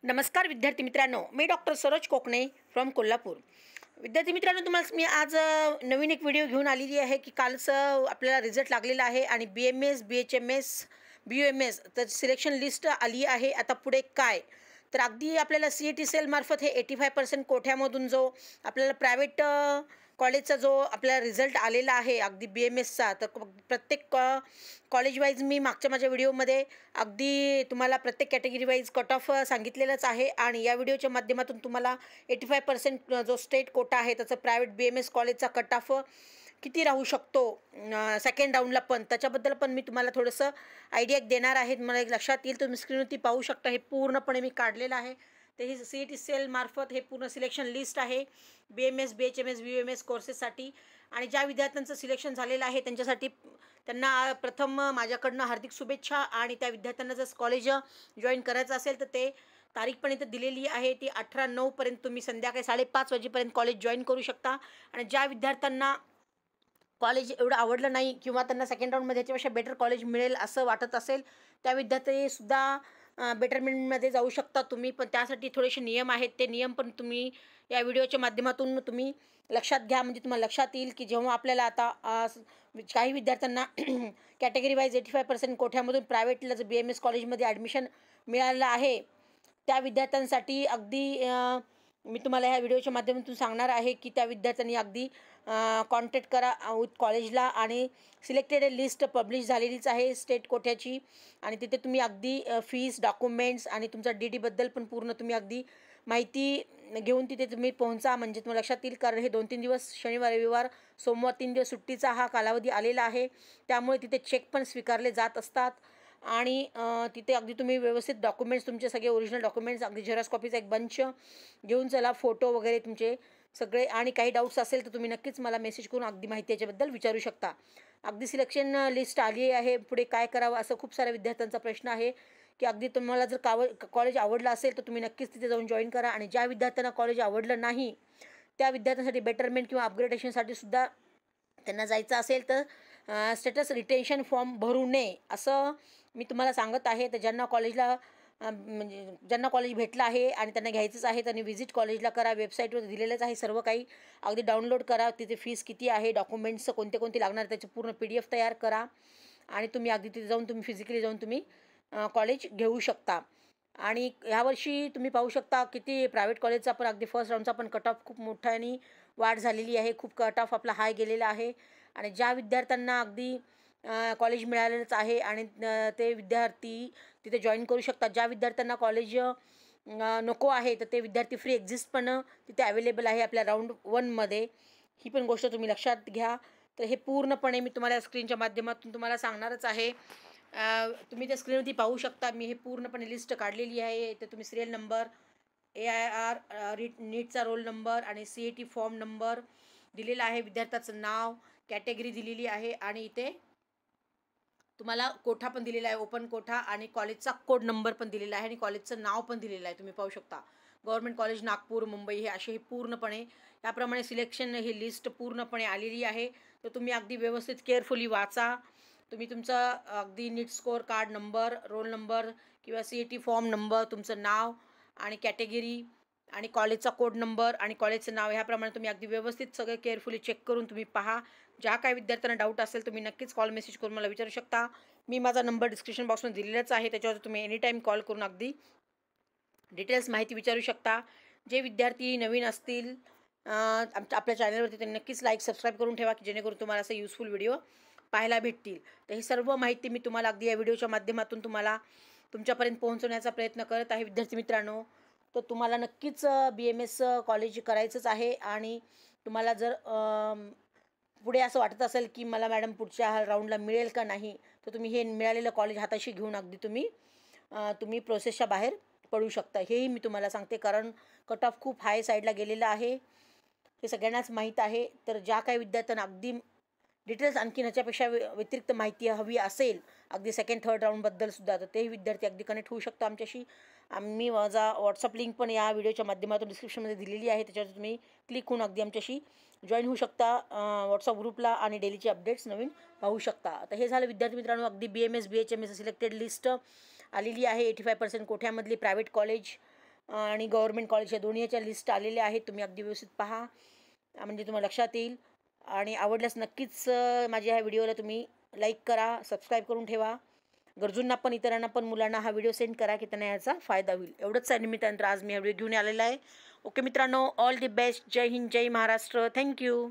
नमस्कार विद्यार्थी मित्रांनो, मी डॉक्टर सरोज कोकणे फ्रॉम कोल्हापूर. विद्यार्थी मित्रांनो, तुम्हाला मी आज नवीन एक व्हिडिओ घेऊन आलेली आहे की कालच आपल्याला रिझल्ट लागलेला आहे आणि BMS, BHMS, BUMS तर सिलेक्शन लिस्ट आली आहे. आता पुढे काय, तर अगदी आपल्याला CET मार्फत हे 85% कोठ्यामधून जो आपल्याला प्रायव्हेट कॉलेजचा जो आपल्याला रिझल्ट आलेला आहे अगदी BMSचा, तर प्रत्येक कॉलेज वाईज मी मागच्या माझ्या व्हिडिओमध्ये अगदी तुम्हाला प्रत्येक कॅटेगरी वाईज कट ऑफ सांगितलेलंच आहे. आणि या व्हिडिओच्या माध्यमातून तुम्हाला 85% जो स्टेट कोटा आहे त्याचं प्रायव्हेट BMS कॉलेजचा कट ऑफ किती राहू शकतो सेकंड राऊंडला, पण त्याच्याबद्दल पण मी तुम्हाला थोडंसं आयडिया देणार आहे. मला एक लक्षात येईल. तुम्ही स्क्रीनवरती पाहू शकता, हे पूर्णपणे मी काढलेलं आहे. तर ही CET मार्फत हे पूर्ण सिलेक्शन लिस्ट आहे BMS, BHMS, BUMS कोर्सेससाठी. आणि ज्या विद्यार्थ्यांचं सिलेक्शन झालेलं आहे त्यांच्यासाठी त्यांना प्रथम माझ्याकडनं हार्दिक शुभेच्छा. आणि त्या विद्यार्थ्यांना जर कॉलेज जॉईन करायचं असेल तर ते तारीख पण इथं दिलेली आहे, ती 18/9 तुम्ही संध्याकाळी 5:30 वाजेपर्यंत कॉलेज जॉईन करू शकता. आणि ज्या विद्यार्थ्यांना कॉलेज एवढं आवडलं नाही किंवा त्यांना सेकंड राऊंडमध्ये याच्यापेक्षा बेटर कॉलेज मिळेल असं वाटत असेल, त्या विद्यार्थीसुद्धा बेटरमेंटमध्ये जाऊ शकता तुम्ही. पण त्यासाठी थोडेसे नियम आहेत, ते नियम पण तुम्ही या व्हिडिओच्या माध्यमातून तुम्ही लक्षात घ्या. म्हणजे तुम्हाला लक्षात येईल की जेव्हा आपल्याला आता काही विद्यार्थ्यांना कॅटेगरी वाईज 85% कोठ्यामधून प्रायव्हेटला जर BMS कॉलेजमध्ये ॲडमिशन मिळालं आहे, त्या विद्यार्थ्यांसाठी अगदी मी तुम्हाला ह्या व्हिडिओच्या माध्यमातून सांगणार आहे की त्या विद्यार्थ्यांनी अगदी कॉन्टॅक्ट करा विथ कॉलेजला. आणि सिलेक्टेड लिस्ट पब्लिश झालेलीच आहे स्टेट कोट्याची. आणि तिथे तुम्ही अगदी फीस, डॉक्युमेंट्स आणि तुमचा DDबद्दल पण पूर्ण तुम्ही अगदी माहिती घेऊन तिथे तुम्ही पोहोचा. म्हणजे तुम्हाला लक्षात येईल, कारण हे 2-3 दिवस शनिवार, रविवार, सोमवार 3 दिवस सुट्टीचा हा कालावधी आलेला आहे. त्यामुळे तिथे चेक पण स्वीकारले जात असतात. आणि तिथे अगदी तुम्ही व्यवस्थित डॉक्युमेंट्स, तुमचे सगळे ओरिजिनल डॉक्युमेंट्स, अगदी झेरॉक्स कॉपीचा एक बंच घेऊन चला, फोटो वगैरे तुमचे सगळे. आणि काही डाऊट्स असेल तर तुम्ही नक्कीच मला मेसेज करून अगदी माहिती याच्याबद्दल विचारू शकता. अगदी सिलेक्शन लिस्ट आली आहे, पुढे काय करावं असं खूप साऱ्या विद्यार्थ्यांचा प्रश्न आहे की अगदी तुम्हाला जर कॉलेज आवडलं असेल तर तुम्ही नक्कीच तिथे जाऊन जॉईन करा. आणि ज्या विद्यार्थ्यांना कॉलेज आवडलं नाही त्या विद्यार्थ्यांसाठी बेटरमेंट किंवा अपग्रेडेशनसाठी सुद्धा त्यांना जायचं असेल तर स्टेटस रिटेन्शन फॉर्म भरू नये असं मी तुम्हाला सांगत आहे. तर ज्यांना कॉलेजला म्हणजे ज्यांना कॉलेज भेटलं आहे आणि त्यांना घ्यायचंच आहे त्यांनी व्हिजिट कॉलेजला करा. वेबसाईटवर दिलेलंच आहे सर्व काही, अगदी डाउनलोड करा. तिथे फीस किती आहे, डॉक्युमेंट्स कोणते कोणते लागणार त्याची पूर्ण PDF तयार करा. आणि तुम्ही अगदी तिथे जाऊन तुम्ही फिजिकली जाऊन तुम्ही कॉलेज घेऊ शकता. आणि ह्यावर्षी तुम्ही पाहू शकता किती प्रायव्हेट कॉलेजचा पण अगदी फर्स्ट राऊंडचा पण कट ऑफ खूप मोठ्याने वाढ झालेली आहे. खूप कट ऑफ आपला हाय गेलेला आहे. आणि ज्या विद्यार्थ्यांना अगदी कॉलेज मिळालेलंच आहे आणि ते विद्यार्थी तिथे जॉईन करू शकतात. ज्या विद्यार्थ्यांना कॉलेज नको आहे तर ते विद्यार्थी फ्री एक्झिस्ट पण तिथे अवेलेबल आहे आपल्या राऊंड 1मध्ये. ही पण गोष्ट तुम्ही लक्षात घ्या. तर हे पूर्णपणे मी तुम्हाला स्क्रीनच्या माध्यमातून तुम्हाला सांगणारच आहे. तुम्ही त्या स्क्रीनवरती पाहू शकता, मी हे पूर्णपणे लिस्ट काढलेली आहे. तर तुम्ही सिरियल नंबर, AIR नीटचा रोल नंबर आणि CET फॉर्म नंबर दिलेला आहे, विद्यार्थ्याचं नाव, कॅटेगरी दिलेली आहे आणि इथे तुम्हाला कोठा पण दिलेला आहे, ओपन कोठा, आणि कॉलेजचा कोड नंबर पण दिलेला आहे आणि कॉलेजचं नाव पण दिलेलं आहे. तुम्ही पाहू शकता गव्हर्नमेंट कॉलेज नागपूर, मुंबई, हे असे हे पूर्णपणे याप्रमाणे सिलेक्शन ही लिस्ट पूर्णपणे आलेली आहे. तर तुम्ही अगदी व्यवस्थित केअरफुली वाचा. तुम्ही तुमचा अगदी NEET score card number, roll number किंवा CET फॉर्म नंबर, तुमचं नाव आणि कॅटेगरी आणि कॉलेजचा कोड नंबर आणि कॉलेजचं नाव, ह्याप्रमाणे तुम्ही अगदी व्यवस्थित सगळं केअरफुली चेक करून तुम्ही पहा. ज्या काही विद्यार्थ्यांना डाऊट असेल तुम्ही नक्कीच कॉल मेसेज करून मला विचारू शकता. मी माझा नंबर डिस्क्रिप्शन बॉक्समध्ये दिलेलाच आहे, त्याच्यावर तुम्ही एनीटाईम कॉल करून अगदी डिटेल्स माहिती विचारू शकता. जे विद्यार्थी नवीन असतील आपल्या चॅनलवरती त्यांनी नक्कीच लाईक, सबस्क्राईब करून ठेवा की जेणेकरून तुम्हाला असं युजफुल व्हिडिओ पाहायला भेटतील. तर ही सर्व माहिती मी तुम्हाला अगदी या व्हिडिओच्या माध्यमातून तुम्हाला तुमच्यापर्यंत पोहोचवण्याचा प्रयत्न करत आहे. विद्यार्थी मित्रांनो, तर तुम्हाला नक्कीच BMS कॉलेज करायचंच आहे. आणि तुम्हाला जर पुढे असं वाटत असेल की मला मॅडम पुढच्या राऊंडला मिळेल का नाही, तर तुम्ही हे मिळालेलं कॉलेज हाताशी घेऊन अगदी तुम्ही प्रोसेसच्या बाहेर पडू शकता. हेही मी तुम्हाला सांगते, कारण कट ऑफ खूप हाय साईडला गेलेलं आहे, हे सगळ्यांनाच माहीत आहे. तर ज्या काही विद्यार्थ्यांना अगदी डिटेल्स आणखी ह्याच्यापेक्षा व्यतिरिक्त माहिती हवी असेल अगदी सेकंड, थर्ड राऊंडबद्दल सुद्धा, तर तेही विद्यार्थी अगदी कनेक्ट होऊ शकतो आमच्याशी. आम्ही माझा व्हॉट्सअप लिंक पण या व्हिडिओच्या माध्यमातून डिस्क्रिप्शनमध्ये दिलेली आहे, त्याच्यावर तुम्ही क्लिक होऊन अगदी आमच्याशी जॉईन होऊ शकता व्हॉट्सअप ग्रुपला आणि डेलीचे अपडेट्स नवीन पाहू शकता. तर हे झालं विद्यार्थी मित्रांनो, अगदी BMS, BHMS सिलेक्टेड लिस्ट आलेली आहे. 85% कोठ्यामधली प्रायव्हेट कॉलेज आणि गव्हर्मेंट कॉलेजच्या दोन्ही याच्या लिस्ट आलेल्या आहेत. तुम्ही अगदी व्यवस्थित पहा, म्हणजे तुम्हाला लक्षात येईल. आणि आवडल्यास नक्कीच माझ्या ह्या व्हिडिओला तुम्ही लाईक करा, सबस्क्राईब करून ठेवा. गरजूंना पण, इतरांना पण, मुलांना हा व्हिडिओ सेंड करा की त्यांना याचा फायदा होईल. एवढंच आहे निमित्तानं आज मी हा व्हिडिओ घेऊन आलेला आहे. ओके मित्रांनो, ऑल दी बेस्ट. जय हिंद, जय महाराष्ट्र. थँक्यू.